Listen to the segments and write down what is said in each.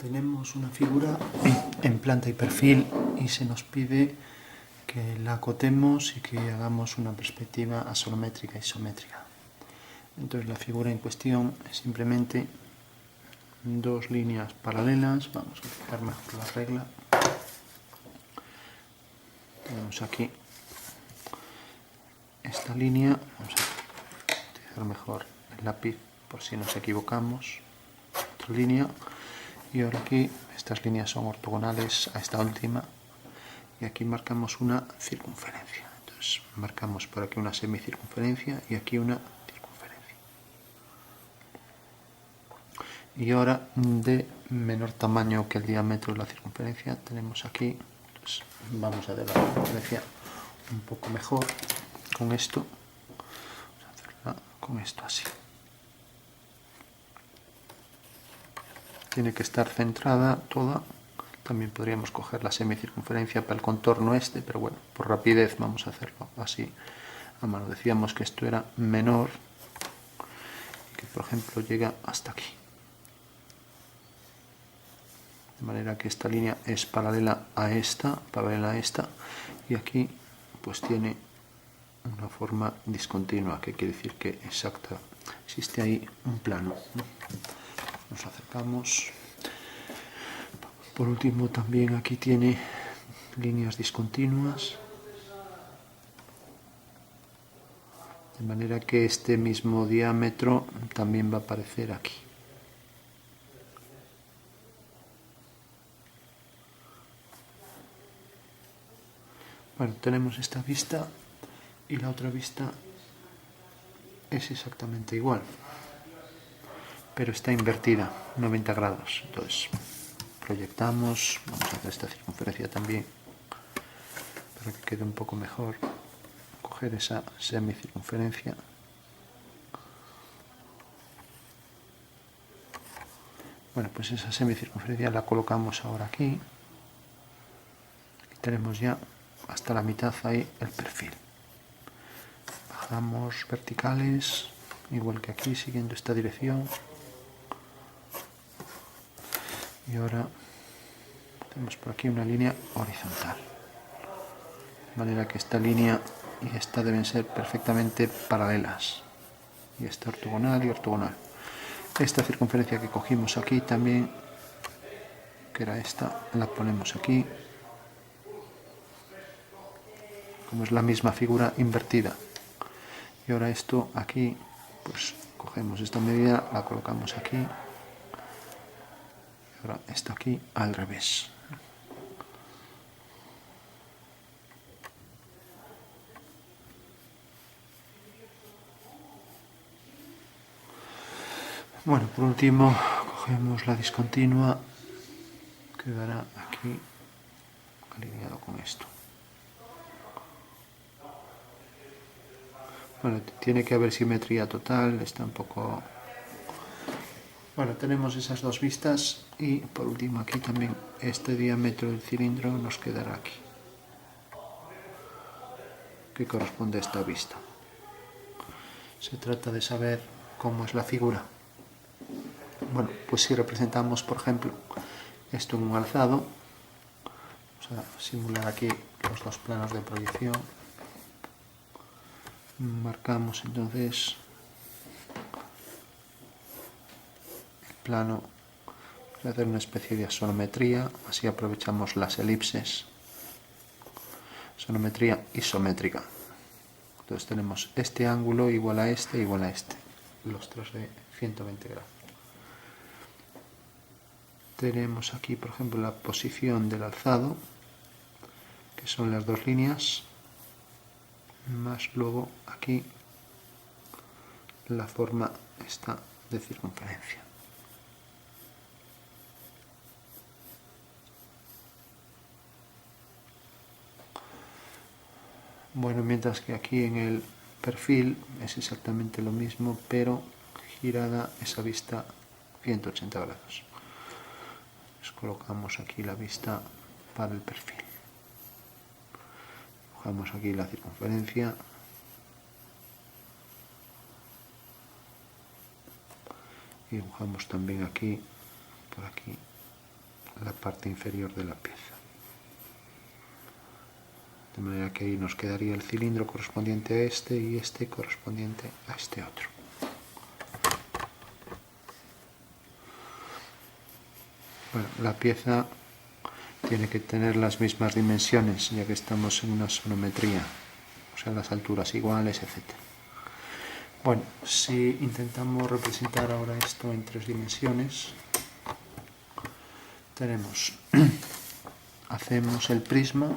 Tenemos una figura en planta y perfil y se nos pide que la acotemos y que hagamos una perspectiva asométrica e isométrica. Entonces la figura en cuestión es simplemente dos líneas paralelas. Vamos a fijar mejor la regla. Tenemos aquí esta línea. Vamos a utilizar mejor el lápiz por si nos equivocamos. Otra línea. Y ahora aquí estas líneas son ortogonales a esta última. Y aquí marcamos una circunferencia. Entonces marcamos por aquí una semicircunferencia y aquí una circunferencia. Y ahora de menor tamaño que el diámetro de la circunferencia tenemos aquí. Entonces vamos a dar la circunferencia un poco mejor con esto. Vamos a hacerla con esto así. Tiene que estar centrada toda. También podríamos coger la semicircunferencia para el contorno este, pero bueno, por rapidez vamos a hacerlo así a mano. Decíamos que esto era menor y que por ejemplo llega hasta aquí. De manera que esta línea es paralela a esta, y aquí pues tiene una forma discontinua, que quiere decir que existe ahí un plano. Nos acercamos. Por último, también aquí tiene líneas discontinuas, de manera que este mismo diámetro también va a aparecer aquí. Bueno, tenemos esta vista y la otra vista es exactamente igual, pero está invertida, 90 grados. Entonces proyectamos, vamos a hacer esta circunferencia también para que quede un poco mejor. Coger esa semicircunferencia. Bueno, pues esa semicircunferencia la colocamos ahora aquí. Aquí tenemos ya hasta la mitad ahí el perfil. Bajamos verticales, igual que aquí, siguiendo esta dirección. Y ahora tenemos por aquí una línea horizontal. De manera que esta línea y esta deben ser perfectamente paralelas. Y esta ortogonal y ortogonal. Esta circunferencia que cogimos aquí también, que era esta, la ponemos aquí. Como es la misma figura invertida. Y ahora esto aquí, pues cogemos esta medida, la colocamos aquí. Y ahora está aquí al revés. Bueno, por último, cogemos la discontinua, quedará aquí alineado con esto. Bueno, tiene que haber simetría total, está un poco... Bueno, tenemos esas dos vistas y por último aquí también este diámetro del cilindro nos quedará aquí, que corresponde a esta vista. Se trata de saber cómo es la figura. Bueno, pues si representamos, por ejemplo, esto en un alzado, vamos a simular aquí los dos planos de proyección. Marcamos entonces el plano, voy a hacer una especie de asonometría, así aprovechamos las elipses. Asonometría isométrica. Entonces tenemos este ángulo igual a este, los tres de 120 grados. Tenemos aquí, por ejemplo, la posición del alzado, que son las dos líneas, más luego aquí la forma esta de circunferencia. Bueno, mientras que aquí en el perfil es exactamente lo mismo, pero girada esa vista 180 grados. Pues colocamos aquí la vista para el perfil. Dibujamos aquí la circunferencia. Y dibujamos también aquí, por aquí, la parte inferior de la pieza. De manera que ahí nos quedaría el cilindro correspondiente a este y este correspondiente a este otro. Bueno, la pieza tiene que tener las mismas dimensiones, ya que estamos en una sonometría, o sea, las alturas iguales, etc. Bueno, si intentamos representar ahora esto en 3 dimensiones, hacemos el prisma,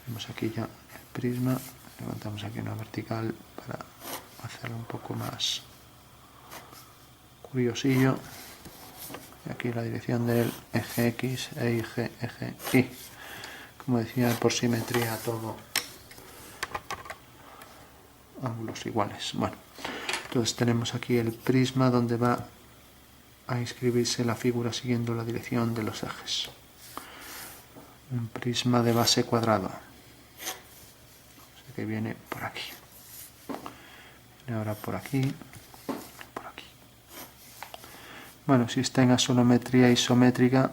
tenemos aquí ya el prisma, levantamos aquí una vertical para hacerlo un poco más curiosillo, y aquí la dirección del eje X e eje Y, como decía, por simetría todo ángulos iguales. Bueno, entonces tenemos aquí el prisma donde va a inscribirse la figura siguiendo la dirección de los ejes. Un prisma de base cuadrado, que viene por aquí, viene ahora por aquí, por aquí. Bueno, si está en asonometría isométrica,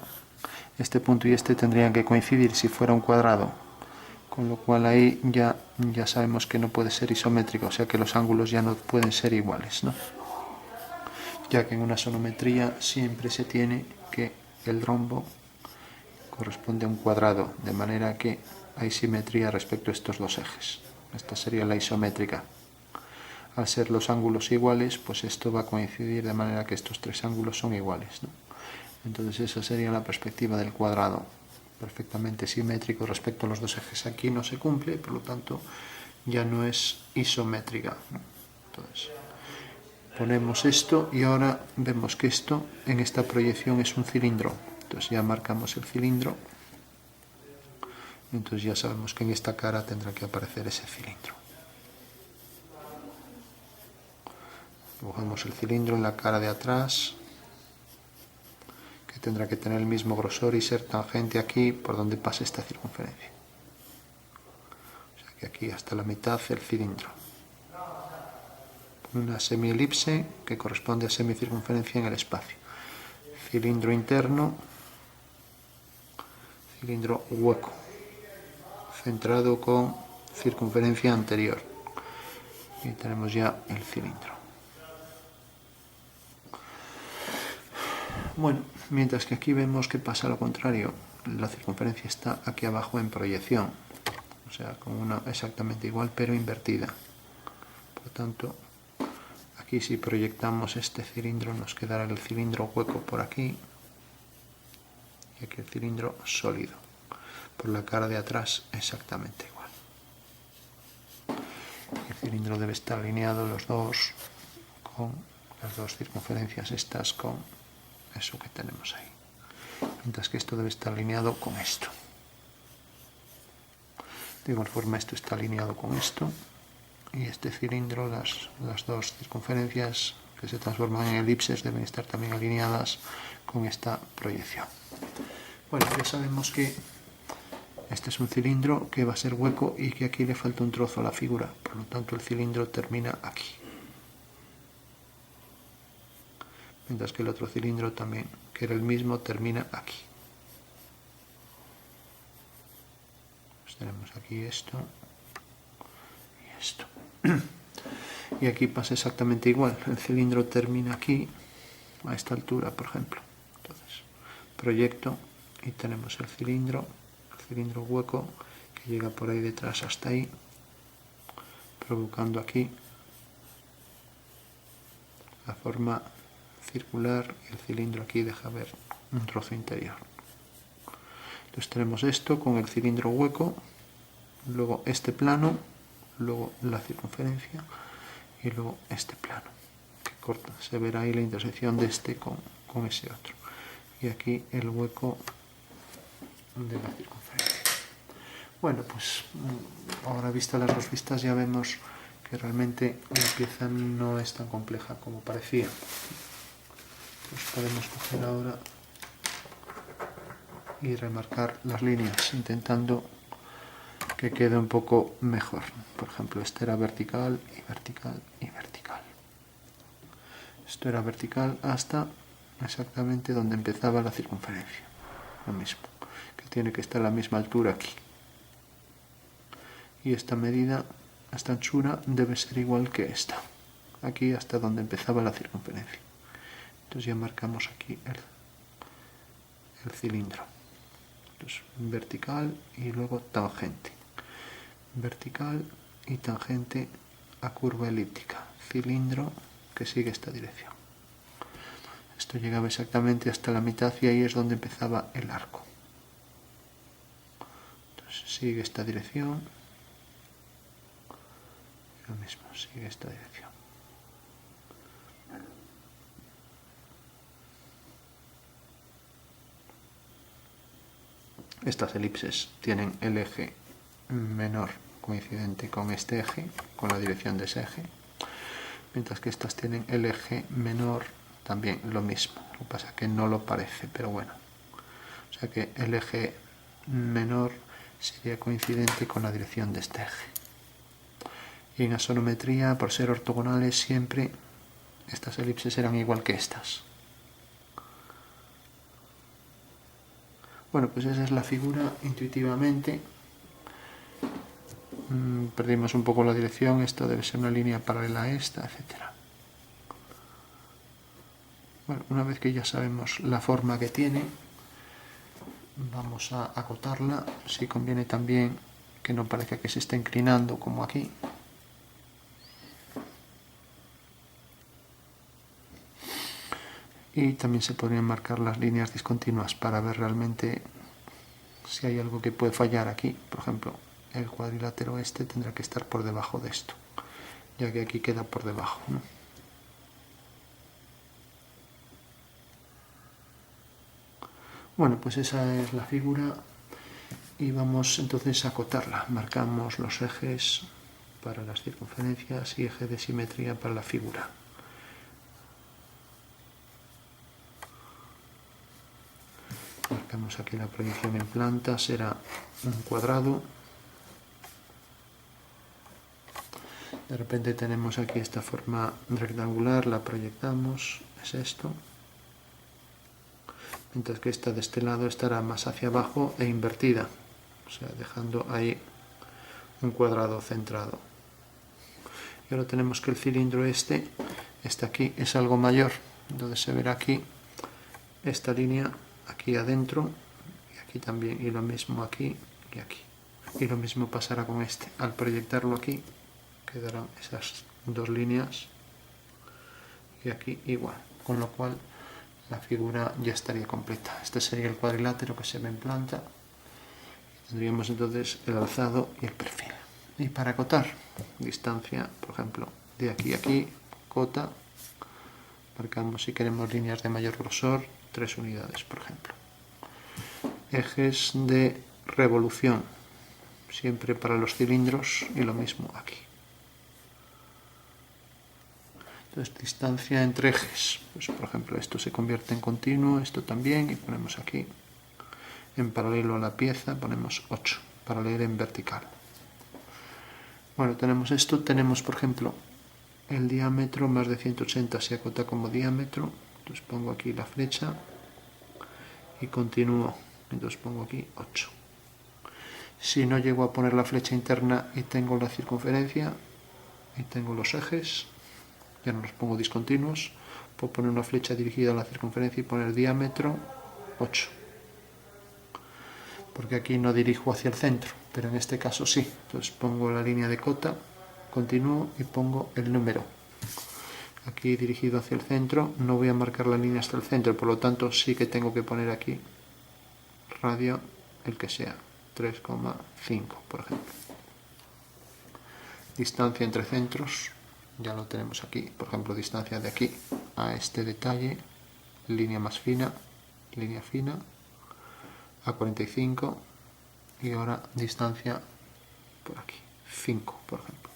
este punto y este tendrían que coincidir si fuera un cuadrado, con lo cual ahí ya sabemos que no puede ser isométrico, o sea que los ángulos ya no pueden ser iguales, ¿no? Ya que en una sonometría siempre se tiene que el rombo corresponde a un cuadrado, de manera que hay simetría respecto a estos dos ejes. Esta sería la isométrica. Al ser los ángulos iguales, pues esto va a coincidir de manera que estos 3 ángulos son iguales, ¿no? Entonces esa sería la perspectiva del cuadrado, perfectamente simétrico respecto a los 2 ejes. Aquí no se cumple, por lo tanto ya no es isométrica, ¿no? Entonces ponemos esto y ahora vemos que esto en esta proyección es un cilindro. Entonces ya marcamos el cilindro. Entonces ya sabemos que en esta cara tendrá que aparecer ese cilindro. Dibujamos el cilindro en la cara de atrás, que tendrá que tener el mismo grosor y ser tangente aquí por donde pase esta circunferencia. O sea que aquí hasta la mitad el cilindro. Una semielipse que corresponde a semicircunferencia en el espacio. Cilindro interno, cilindro hueco, centrado con circunferencia anterior. Y tenemos ya el cilindro. Bueno, mientras que aquí vemos que pasa lo contrario, la circunferencia está aquí abajo en proyección, o sea, con una exactamente igual pero invertida. Por lo tanto, aquí si proyectamos este cilindro nos quedará el cilindro hueco por aquí y aquí el cilindro sólido. Por la cara de atrás exactamente igual. El cilindro debe estar alineado los dos con las dos circunferencias estas con eso que tenemos ahí. Mientras que esto debe estar alineado con esto. De igual forma esto está alineado con esto y este cilindro, las dos circunferencias que se transforman en elipses deben estar también alineadas con esta proyección. Bueno, ya sabemos que este es un cilindro que va a ser hueco y que aquí le falta un trozo a la figura, por lo tanto el cilindro termina aquí. Mientras que el otro cilindro también, que era el mismo, termina aquí. Pues tenemos aquí esto y esto. Y aquí pasa exactamente igual, el cilindro termina aquí, a esta altura, por ejemplo. Entonces, proyecto y tenemos el cilindro hueco que llega por ahí detrás hasta ahí, provocando aquí la forma circular y el cilindro aquí deja ver un trozo interior. Entonces tenemos esto con el cilindro hueco, luego este plano, luego la circunferencia y luego este plano que corta. Se verá ahí la intersección de este con ese otro. Y aquí el hueco de la circunferencia. Bueno, pues ahora vistas las dos vistas ya vemos que realmente la pieza no es tan compleja como parecía. Pues podemos coger ahora y remarcar las líneas intentando que que quede un poco mejor. Por ejemplo, este era vertical y vertical y vertical. Esto era vertical hasta exactamente donde empezaba la circunferencia. Lo mismo, que tiene que estar a la misma altura aquí. Y esta medida, esta anchura, debe ser igual que esta. Aquí hasta donde empezaba la circunferencia. Entonces ya marcamos aquí el cilindro. Entonces, vertical y luego tangente. Vertical y tangente a curva elíptica. Cilindro que sigue esta dirección. Esto llegaba exactamente hasta la mitad y ahí es donde empezaba el arco. Entonces sigue esta dirección. Lo mismo, sigue esta dirección. Estas elipses tienen el eje menor coincidente con este eje, con la dirección de ese eje, mientras que estas tienen el eje menor también lo mismo. Lo que pasa es que no lo parece, pero bueno. O sea que el eje menor sería coincidente con la dirección de este eje. Y en asonometría, por ser ortogonales, siempre estas elipses eran igual que estas. Bueno, pues esa es la figura intuitivamente. Perdimos un poco la dirección, esto debe ser una línea paralela a esta, etc. Bueno, una vez que ya sabemos la forma que tiene, vamos a acotarla. Si conviene también que no parezca que se esté inclinando como aquí. Y también se podrían marcar las líneas discontinuas para ver realmente si hay algo que puede fallar aquí. Por ejemplo, el cuadrilátero este tendrá que estar por debajo de esto, ya que aquí queda por debajo, ¿no? Bueno, pues esa es la figura y vamos entonces a acotarla. Marcamos los ejes para las circunferencias y eje de simetría para la figura. Marcamos aquí la proyección en planta, será un cuadrado. De repente tenemos aquí esta forma rectangular, la proyectamos, es esto. Mientras que esta de este lado estará más hacia abajo e invertida, o sea, dejando ahí un cuadrado centrado. Y ahora tenemos que el cilindro este aquí, es algo mayor, entonces se verá aquí esta línea aquí adentro y aquí también, y lo mismo aquí y aquí. Y lo mismo pasará con este, al proyectarlo aquí quedarán esas dos líneas y aquí igual, con lo cual la figura ya estaría completa. Este sería el cuadrilátero que se ve en planta. Tendríamos entonces el alzado y el perfil. Y para acotar, distancia, por ejemplo, de aquí a aquí, cota, marcamos si queremos líneas de mayor grosor, 3 unidades, por ejemplo. Ejes de revolución, siempre para los cilindros y lo mismo aquí. Entonces, distancia entre ejes, pues por ejemplo esto se convierte en continuo, esto también, y ponemos aquí en paralelo a la pieza, ponemos 8 para leer en vertical. Bueno, tenemos esto, tenemos por ejemplo el diámetro más de 180 se acota como diámetro, entonces pongo aquí la flecha y continúo, entonces pongo aquí 8. Si no llego a poner la flecha interna y tengo la circunferencia y tengo los ejes, ya no los pongo discontinuos, puedo poner una flecha dirigida a la circunferencia y poner diámetro 8. Porque aquí no dirijo hacia el centro, pero en este caso sí. Entonces pongo la línea de cota, continúo y pongo el número. Aquí dirigido hacia el centro, no voy a marcar la línea hasta el centro, por lo tanto sí que tengo que poner aquí radio, el que sea, 3,5 por ejemplo. Distancia entre centros, ya lo tenemos aquí, por ejemplo, distancia de aquí a este detalle, línea más fina, línea fina, a 45 y ahora distancia por aquí, 5 por ejemplo.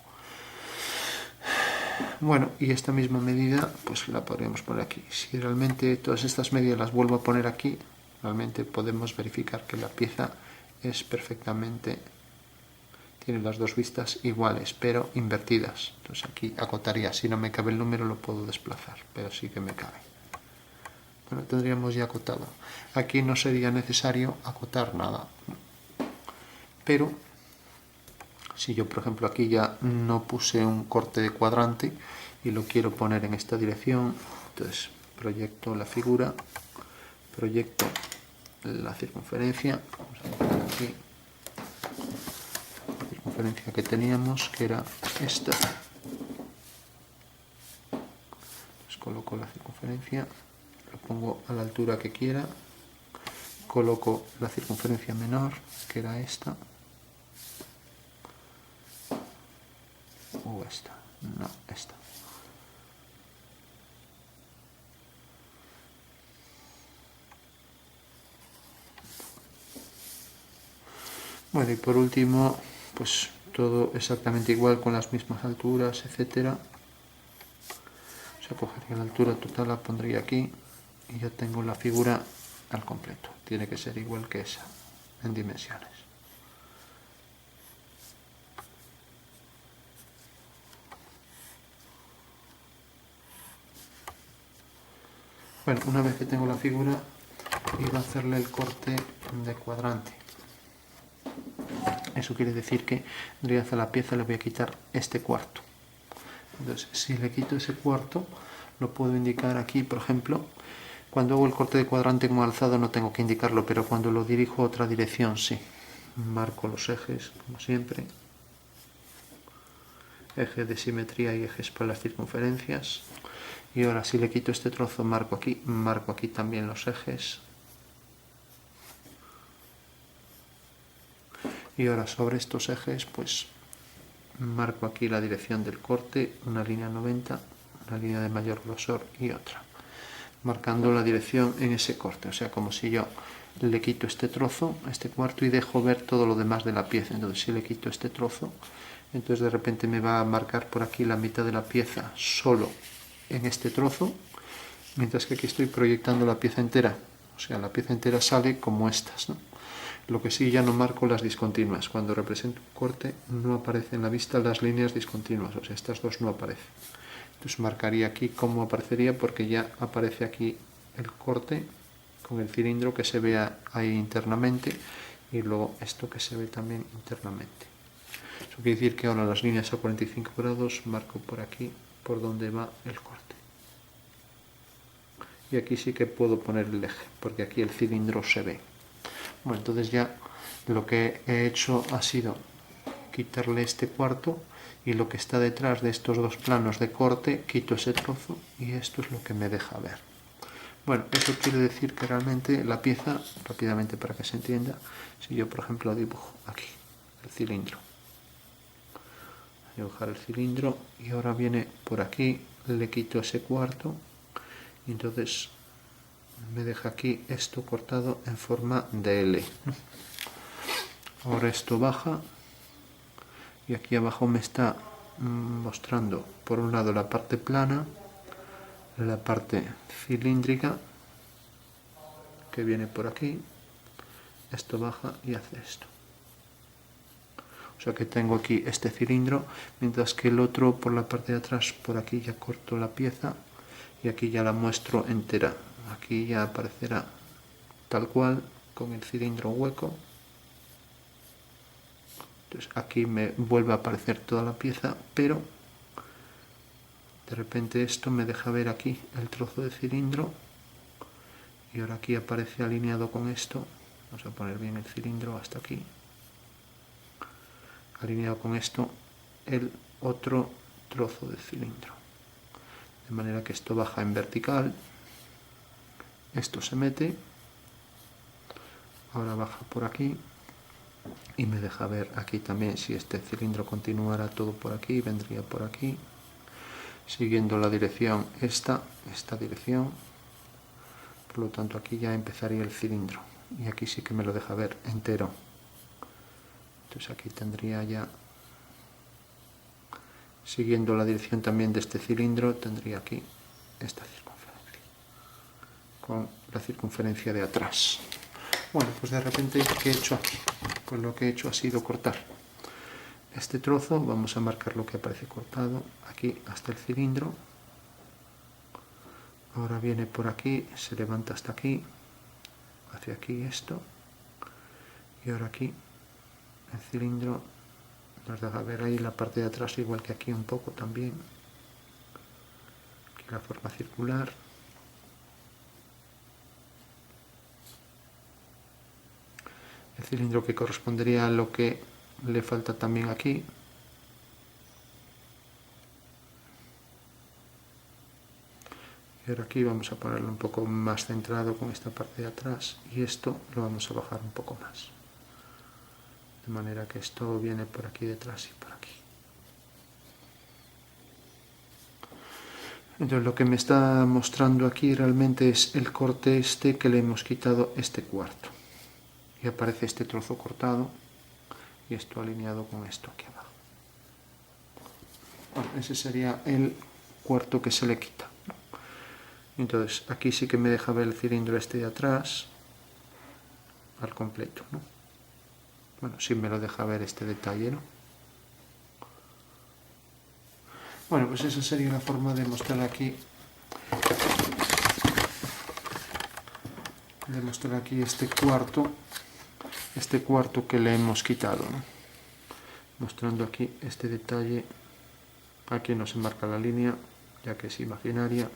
Bueno, y esta misma medida pues la podríamos poner aquí. Si realmente todas estas medidas las vuelvo a poner aquí, realmente podemos verificar que la pieza es perfectamente tiene las dos vistas iguales, pero invertidas. Entonces aquí acotaría, si no me cabe el número lo puedo desplazar, pero sí que me cabe. Bueno, tendríamos ya acotado. Aquí no sería necesario acotar nada. Pero si yo, por ejemplo, aquí ya no puse un corte de cuadrante y lo quiero poner en esta dirección, entonces proyecto la figura, proyecto la circunferencia, vamos a poner aquí la circunferencia que teníamos, que era esta. Entonces coloco la circunferencia, lo pongo a la altura que quiera, coloco la circunferencia menor, que era esta, o esta, no, esta. Bueno, y por último, pues todo exactamente igual, con las mismas alturas, etcétera. O sea, cogería la altura total, la pondría aquí y ya tengo la figura al completo. Tiene que ser igual que esa, en dimensiones. Bueno, una vez que tengo la figura, ir a hacerle el corte de cuadrante. Eso quiere decir que tendría que hacer la pieza, le voy a quitar este cuarto. Entonces, si le quito ese cuarto, lo puedo indicar aquí, por ejemplo. Cuando hago el corte de cuadrante como alzado no tengo que indicarlo, pero cuando lo dirijo a otra dirección sí. Marco los ejes, como siempre. Eje de simetría y ejes para las circunferencias. Y ahora si le quito este trozo, marco aquí también los ejes. Y ahora sobre estos ejes, pues marco aquí la dirección del corte, una línea 90, una línea de mayor grosor y otra, marcando la dirección en ese corte. O sea, como si yo le quito este trozo, este cuarto, y dejo ver todo lo demás de la pieza. Entonces si le quito este trozo, entonces de repente me va a marcar por aquí la mitad de la pieza solo en este trozo, mientras que aquí estoy proyectando la pieza entera. O sea, la pieza entera sale como estas, ¿no? Lo que sí, ya no marco las discontinuas. Cuando represento un corte no aparecen en la vista las líneas discontinuas, o sea, estas dos no aparecen. Entonces marcaría aquí cómo aparecería, porque ya aparece aquí el corte con el cilindro que se vea ahí internamente, y luego esto que se ve también internamente. Eso quiere decir que ahora las líneas a 45 grados marco por aquí, por donde va el corte. Y aquí sí que puedo poner el eje, porque aquí el cilindro se ve. Bueno, entonces ya lo que he hecho ha sido quitarle este cuarto, y lo que está detrás de estos dos planos de corte, quito ese trozo y esto es lo que me deja ver. Bueno, eso quiere decir que realmente la pieza, rápidamente para que se entienda, si yo por ejemplo dibujo aquí el cilindro, dibujar el cilindro, y ahora viene por aquí, le quito ese cuarto y entonces me deja aquí esto cortado en forma de L. Ahora esto baja y aquí abajo me está mostrando por un lado la parte plana, la parte cilíndrica que viene por aquí, esto baja y hace esto. O sea que tengo aquí este cilindro, mientras que el otro por la parte de atrás, por aquí ya corto la pieza y aquí ya la muestro entera. Aquí ya aparecerá tal cual, con el cilindro hueco. Entonces aquí me vuelve a aparecer toda la pieza, pero de repente esto me deja ver aquí el trozo de cilindro, y ahora aquí aparece alineado con esto. Vamos a poner bien el cilindro hasta aquí. Alineado con esto el otro trozo de cilindro. De manera que esto baja en vertical, esto se mete, ahora baja por aquí y me deja ver aquí también. Si este cilindro continuara todo por aquí, vendría por aquí, siguiendo la dirección esta dirección. Por lo tanto aquí ya empezaría el cilindro y aquí sí que me lo deja ver entero. Entonces aquí tendría ya, siguiendo la dirección también de este cilindro, tendría aquí esta circunferencia con la circunferencia de atrás. Bueno, pues de repente, ¿qué he hecho aquí? Pues lo que he hecho ha sido cortar. este trozo, vamos a marcar lo que aparece cortado aquí hasta el cilindro. Ahora viene por aquí, se levanta hasta aquí, hacia aquí esto, y ahora aquí el cilindro nos deja ver ahí la parte de atrás, igual que aquí un poco también, aquí la forma circular. El cilindro que correspondería a lo que le falta también aquí. Y ahora aquí vamos a ponerlo un poco más centrado con esta parte de atrás, y esto lo vamos a bajar un poco más. De manera que esto viene por aquí detrás y por aquí. Entonces lo que me está mostrando aquí realmente es el corte este que le hemos quitado este cuarto. Y aparece este trozo cortado y esto alineado con esto aquí abajo. Bueno, ese sería el cuarto que se le quita. Entonces aquí sí que me deja ver el cilindro este de atrás al completo, ¿no? Bueno, sí me lo deja ver este detalle, ¿no? Bueno, pues esa sería la forma de mostrar aquí este cuarto que le hemos quitado, ¿no? Mostrando aquí este detalle. Aquí no se marca la línea, ya que es imaginaria,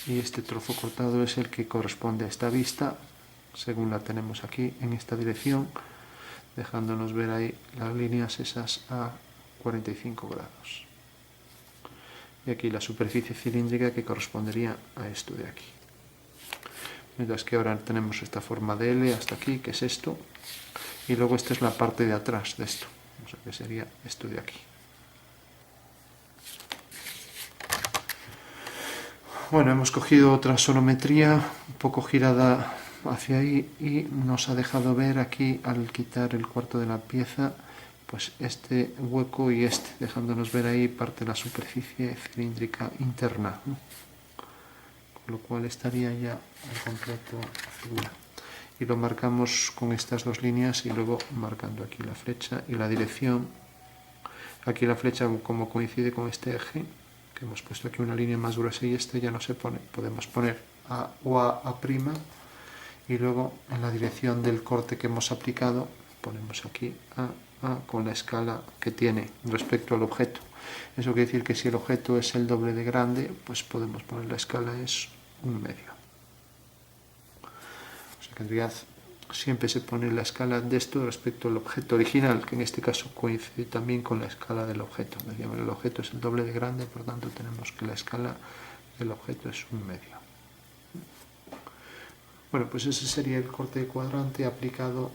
y este trozo cortado es el que corresponde a esta vista, según la tenemos aquí en esta dirección, dejándonos ver ahí las líneas esas a 45 grados. Y aquí la superficie cilíndrica que correspondería a esto de aquí. Mientras que ahora tenemos esta forma de L hasta aquí, que es esto, y luego esta es la parte de atrás de esto, o sea que sería esto de aquí. Bueno, hemos cogido otra sonometría un poco girada hacia ahí y nos ha dejado ver aquí, al quitar el cuarto de la pieza, pues este hueco y este, dejándonos ver ahí parte de la superficie cilíndrica interna, ¿no? Con lo cual estaría ya al completo la figura. Y lo marcamos con estas dos líneas y luego marcando aquí la flecha y la dirección. Aquí la flecha, como coincide con este eje, que hemos puesto aquí una línea más gruesa y este ya no se pone, podemos poner A o A', y luego en la dirección del corte que hemos aplicado ponemos aquí A con la escala que tiene respecto al objeto. Eso quiere decir que si el objeto es el doble de grande, pues podemos poner la escala es 1/2. O sea que en realidad siempre se pone la escala de esto respecto al objeto original, que en este caso coincide también con la escala del objeto. Decíamos, el objeto es el doble de grande, por tanto tenemos que la escala del objeto es 1/2. Bueno, pues ese sería el corte de cuadrante aplicado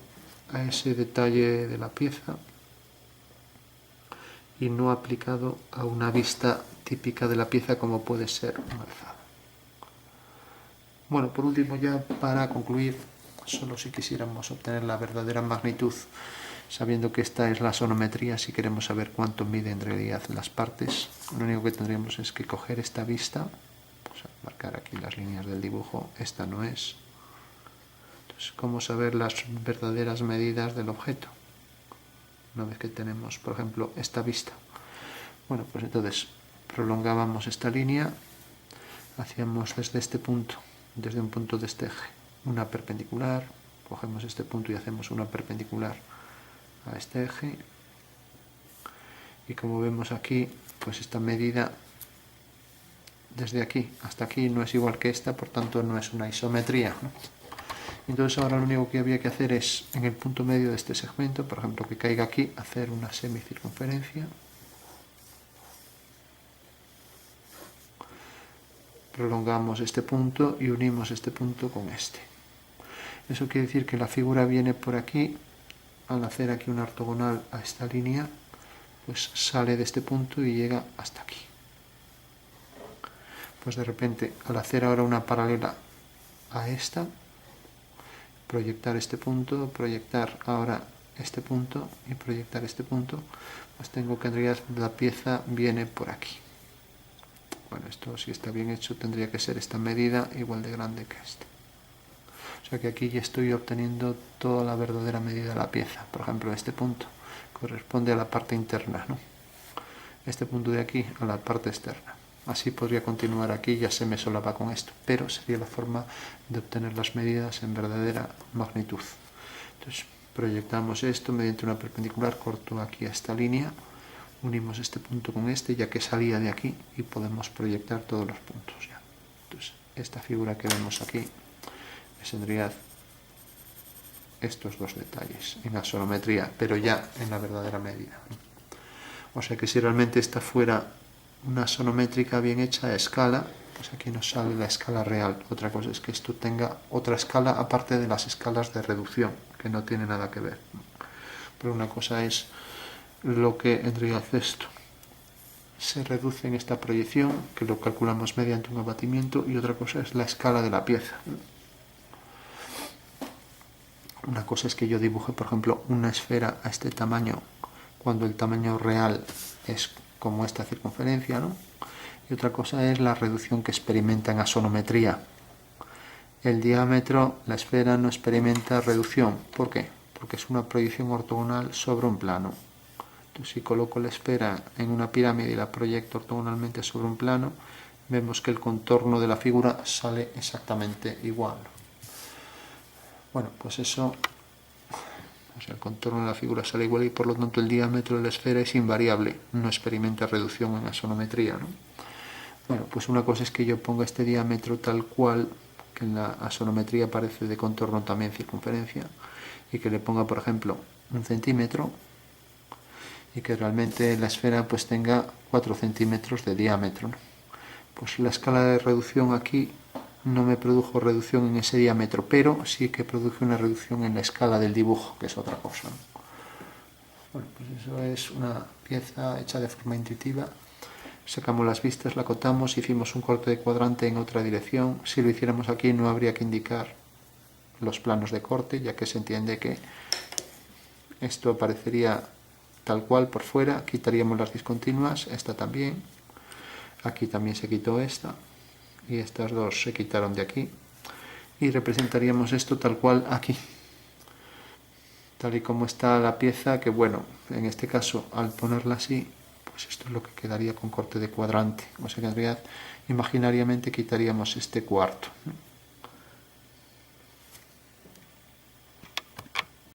a ese detalle de la pieza y no aplicado a una vista típica de la pieza como puede ser un alzado. Bueno, por último, ya para concluir, solo si quisiéramos obtener la verdadera magnitud, sabiendo que esta es la sonometría, si queremos saber cuánto mide en realidad las partes, lo único que tendríamos es que coger esta vista, o sea, marcar aquí las líneas del dibujo, esta no es. Entonces, ¿cómo saber las verdaderas medidas del objeto? Una vez que tenemos, por ejemplo, esta vista. Bueno, pues entonces prolongábamos esta línea, hacíamos desde este punto, desde un punto de este eje, una perpendicular, cogemos este punto y hacemos una perpendicular a este eje, y como vemos aquí, pues esta medida desde aquí hasta aquí no es igual que esta, por tanto no es una isometría, ¿no? Entonces ahora lo único que había que hacer es, en el punto medio de este segmento, por ejemplo que caiga aquí, hacer una semicircunferencia, prolongamos este punto y unimos este punto con este. Eso quiere decir que la figura viene por aquí, al hacer aquí una ortogonal a esta línea, pues sale de este punto y llega hasta aquí. Pues de repente, al hacer ahora una paralela a esta, proyectar este punto, proyectar ahora este punto y proyectar este punto, pues tengo que en realidad la pieza viene por aquí. Bueno, esto si está bien hecho tendría que ser esta medida igual de grande que este. O sea que aquí ya estoy obteniendo toda la verdadera medida de la pieza. Por ejemplo, este punto corresponde a la parte interna, ¿no? Este punto de aquí a la parte externa. Así podría continuar aquí, ya se me solapa con esto, pero sería la forma de obtener las medidas en verdadera magnitud. Entonces proyectamos esto mediante una perpendicular, corto aquí a esta línea, unimos este punto con este, ya que salía de aquí, y podemos proyectar todos los puntos ya. Entonces esta figura que vemos aquí tendría estos dos detalles en axonometría, pero ya en la verdadera medida. O sea que si realmente esta fuera una sonométrica bien hecha a escala, pues aquí nos sale la escala real. Otra cosa es que esto tenga otra escala aparte de las escalas de reducción, que no tiene nada que ver. Pero una cosa es lo que en realidad esto se reduce en esta proyección, que lo calculamos mediante un abatimiento, y otra cosa es la escala de la pieza. Una cosa es que yo dibuje, por ejemplo, una esfera a este tamaño, cuando el tamaño real es como esta circunferencia, ¿no? Y otra cosa es la reducción que experimenta en axonometría. El diámetro, la esfera no experimenta reducción. ¿Por qué? Porque es una proyección ortogonal sobre un plano. Entonces, si coloco la esfera en una pirámide y la proyecto ortogonalmente sobre un plano, vemos que el contorno de la figura sale exactamente igual. Bueno, pues eso, o sea, el contorno de la figura sale igual y por lo tanto el diámetro de la esfera es invariable, no experimenta reducción en axonometría, ¿no? Bueno, pues una cosa es que yo ponga este diámetro tal cual, que en la axonometría aparece de contorno también circunferencia, y que le ponga, por ejemplo, 1 centímetro, y que realmente la esfera pues tenga 4 centímetros de diámetro, ¿no? Pues la escala de reducción aquí no me produjo reducción en ese diámetro, pero sí que produjo una reducción en la escala del dibujo, que es otra cosa, ¿no? Bueno, pues eso es una pieza hecha de forma intuitiva. Sacamos las vistas, la acotamos, hicimos un corte de cuadrante en otra dirección. Si lo hiciéramos aquí no habría que indicar los planos de corte, ya que se entiende que esto aparecería tal cual por fuera. Quitaríamos las discontinuas, esta también. Aquí también se quitó esta, y estas dos se quitaron de aquí, y representaríamos esto tal cual aquí, tal y como está la pieza, que bueno, en este caso al ponerla así, pues esto es lo que quedaría con corte de cuadrante. O sea que en realidad imaginariamente quitaríamos este cuarto, ¿no?